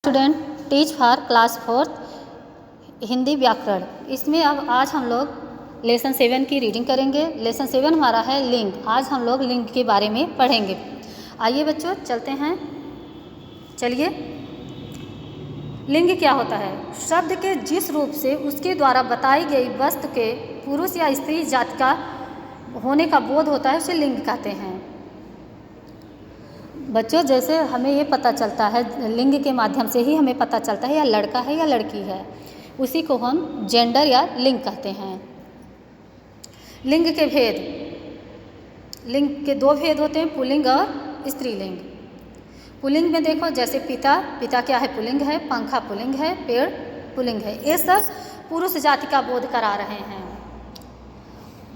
Student teach for class 4 Hindi व्याकरण। इसमें अब आज हम लोग लेसन 7 की रीडिंग करेंगे। लेसन 7 हमारा है लिंग। आज हम लोग लिंग के बारे में पढ़ेंगे। आइए बच्चों चलते हैं। चलिए, लिंग क्या होता है? शब्द के जिस रूप से उसके द्वारा बताई गई वस्तु के पुरुष या स्त्री जाति का होने का बोध होता है उसे लिंग कहते हैं। बच्चों, जैसे हमें ये पता चलता है, लिंग के माध्यम से ही हमें पता चलता है या लड़का है या लड़की है, उसी को हम जेंडर या लिंग कहते हैं। लिंग के भेद, लिंग के 2 भेद होते हैं, पुल्लिंग और स्त्रीलिंग। पुल्लिंग में देखो, जैसे पिता, पिता क्या है? पुल्लिंग है। पंखा पुल्लिंग है। पेड़ पुल्लिंग है। ये सब पुरुष जाति का बोध करा रहे हैं।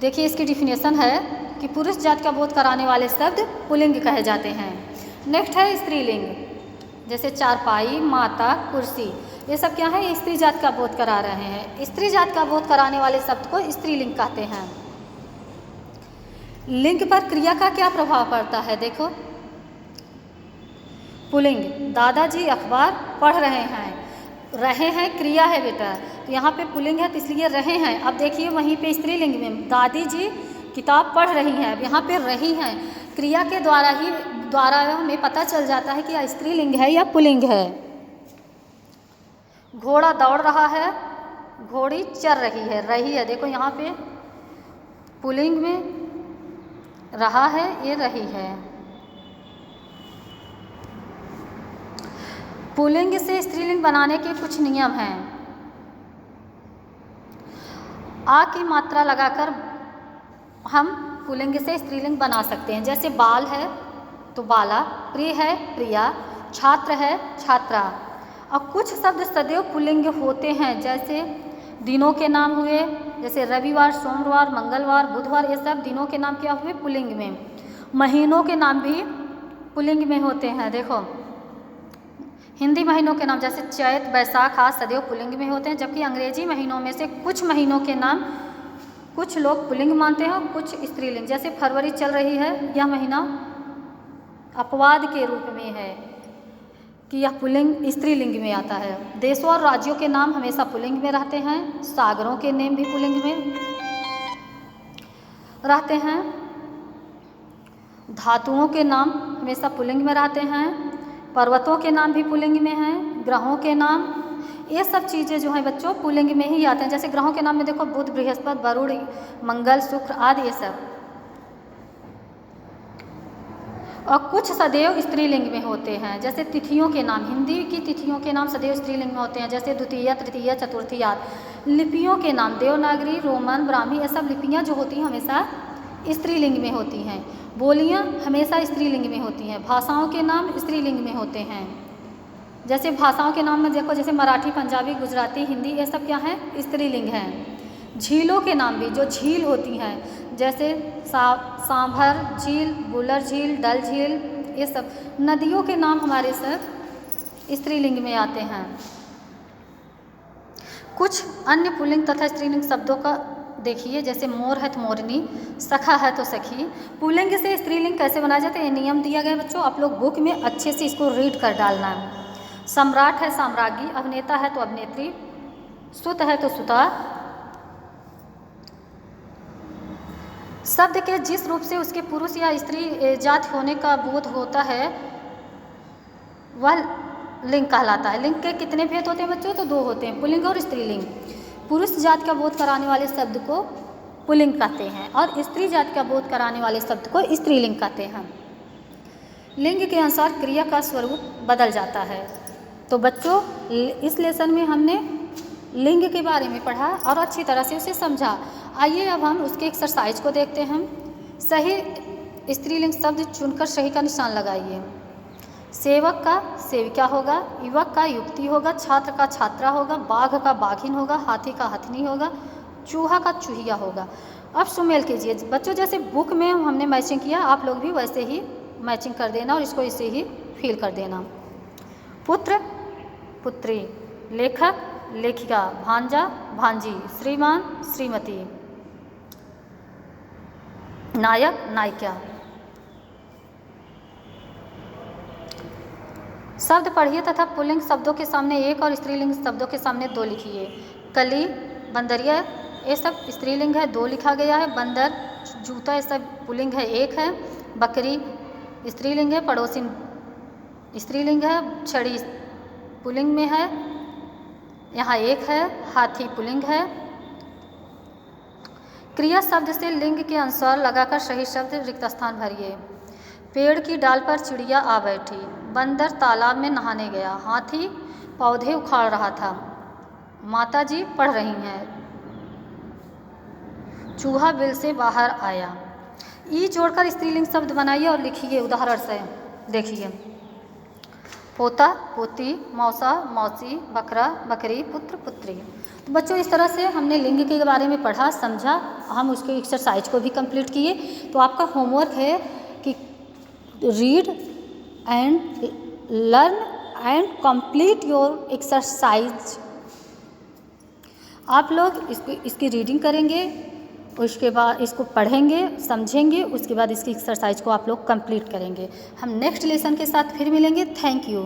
देखिए, इसकी डिफिनेशन है कि पुरुष जाति का बोध कराने वाले शब्द पुल्लिंग कहे जाते हैं। नेक्स्ट है स्त्रीलिंग, जैसे चारपाई, माता, कुर्सी, ये सब क्या है? स्त्री जाति का बोध करा रहे हैं। स्त्री जाति का बोध कराने वाले शब्द को स्त्रीलिंग कहते हैं। लिंग पर क्रिया का क्या प्रभाव पड़ता है? देखो, पुल्लिंग, दादाजी अखबार पढ़ रहे हैं। रहे हैं क्रिया है बेटा, तो यहाँ पे पुल्लिंग है तो इसलिए रहे हैं। अब देखिए वहीं पे स्त्रीलिंग में दादी जी किताब पढ़ रही हैं, अब यहाँ पे रही हैं। क्रिया के द्वारा हमें पता चल जाता है कि स्त्रीलिंग है या पुल्लिंग है। घोड़ा दौड़ रहा है, घोड़ी चर रही है। रही है, देखो यहाँ पे पुल्लिंग में रहा है, ये रही है। पुल्लिंग से स्त्रीलिंग बनाने के कुछ नियम हैं। आ की मात्रा लगाकर हम पुल्लिंग से स्त्रीलिंग बना सकते हैं। जैसे बाल है तो बाला, प्रिय है प्रिया, छात्र है छात्रा। अब कुछ शब्द सदैव पुल्लिंग होते हैं, जैसे दिनों के नाम हुए, जैसे रविवार, सोमवार, मंगलवार, बुधवार, ये सब दिनों के नाम क्या हुए? पुल्लिंग में। महीनों के नाम भी पुल्लिंग में होते हैं। देखो, हिंदी महीनों के नाम जैसे चैत, बैसाख आदि सदैव पुल्लिंग में होते हैं, जबकि अंग्रेजी महीनों में से कुछ महीनों के नाम कुछ लोग पुल्लिंग मानते हैं और कुछ स्त्रीलिंग। जैसे फरवरी चल रही है, यह महीना अपवाद के रूप में है कि यह पुल्लिंग स्त्रीलिंग में आता है। देशों और राज्यों के नाम हमेशा पुल्लिंग में रहते हैं। सागरों के नेम भी पुल्लिंग में रहते हैं। धातुओं के नाम हमेशा पुल्लिंग में रहते हैं। पर्वतों के नाम भी पुल्लिंग में हैं। ग्रहों के नाम, ये सब चीज़ें जो हैं बच्चों पुल्लिंग में ही आते हैं। जैसे ग्रहों के नाम में देखो, बुध, बृहस्पति, वरुण, मंगल, शुक्र आदि, ये सब। और कुछ सदैव स्त्रीलिंग में होते हैं। जैसे तिथियों के नाम, हिंदी की तिथियों के नाम सदैव स्त्रीलिंग में होते हैं, जैसे द्वितीया, तृतीया, चतुर्थी आदि। लिपियों के नाम, देवनागरी, रोमन, ब्राह्मी, ये सब लिपियाँ जो होती हैं हमेशा स्त्रीलिंग में होती हैं। बोलियाँ हमेशा स्त्रीलिंग में होती हैं। भाषाओं के नाम स्त्रीलिंग में होते हैं। जैसे भाषाओं के नाम में देखो, जैसे मराठी, पंजाबी, गुजराती, हिंदी, ये सब क्या है? स्त्रीलिंग हैं। झीलों के नाम भी, जो झील होती हैं, जैसे सांभर झील, बुलर झील, डल झील, ये सब नदियों के नाम हमारे सब स्त्रीलिंग में आते हैं। कुछ अन्य पुल्लिंग तथा स्त्रीलिंग शब्दों का देखिए, जैसे मोर है तो मोरनी, सखा है तो सखी। पुल्लिंग से स्त्रीलिंग कैसे बनाया जाता है, ये नियम दिया गया है बच्चों, आप लोग बुक में अच्छे से इसको रीड कर डालना है। सम्राट है साम्राज्ञी, अभिनेता है तो अभिनेत्री, सुत है तो सुता। शब्द के जिस रूप से उसके पुरुष या स्त्री जाति होने का बोध होता है वह लिंग कहलाता है। लिंग के कितने भेद होते हैं बच्चों? तो 2 होते हैं, पुल्लिंग और स्त्रीलिंग। पुरुष जाति का बोध कराने वाले शब्द को पुल्लिंग कहते हैं और स्त्री जाति का बोध कराने वाले शब्द को स्त्रीलिंग कहते हैं। लिंग के अनुसार क्रिया का स्वरूप बदल जाता है। तो बच्चों, इस लेसन में हमने लिंग के बारे में पढ़ा और अच्छी तरह से उसे समझा। आइए अब हम उसके एक्सरसाइज को देखते हैं। सही स्त्रीलिंग शब्द चुनकर सही का निशान लगाइए। सेवक का सेविका होगा, युवक का युवती होगा, छात्र का छात्रा होगा, बाघ का बाघिन होगा, हाथी का हथनी होगा, चूहा का चूहिया होगा। अब सुमेल कीजिए बच्चों, जैसे बुक में हमने मैचिंग किया, आप लोग भी वैसे ही मैचिंग कर देना और इसको इसे ही फिल कर देना। पुत्र पुत्री, लेखक लेखिका, भांजा भांजी, श्रीमान श्रीमती, नायक नायिका। शब्द पढ़िए तथा पुल्लिंग शब्दों के सामने एक और स्त्रीलिंग शब्दों के सामने दो लिखिए। कली, बंदरिया, ये सब स्त्रीलिंग है, दो लिखा गया है। बंदर, जूता, ये सब पुल्लिंग है, एक है। बकरी स्त्रीलिंग है, पड़ोसी स्त्रीलिंग है। छड़ी पुल्लिंग में है, यहाँ एक है। हाथी पुल्लिंग है। क्रिया शब्द से लिंग के अनुसार लगाकर सही शब्द रिक्त स्थान भरिए। पेड़ की डाल पर चिड़िया आ बैठी। बंदर तालाब में नहाने गया। हाथी पौधे उखाड़ रहा था। माताजी पढ़ रही हैं। चूहा बिल से बाहर आया। ई जोड़कर स्त्रीलिंग शब्द बनाइए और लिखिए उदाहरण से। देखिए, पोता, पोती, मौसा, मौसी, बकरा, बकरी, पुत्र, पुत्री। तो बच्चों, इस तरह से हमने लिंग के बारे में पढ़ा, समझा, हम उसके एक्सरसाइज को भी कंप्लीट किए। तो आपका होमवर्क है कि read and learn and complete your exercise. आप लोग इसकी रीडिंग करेंगे, उसके बाद इसको पढ़ेंगे, समझेंगे, उसके बाद इसकी एक्सरसाइज को आप लोग कंप्लीट करेंगे। हम नेक्स्ट लेसन के साथ फिर मिलेंगे। Thank you.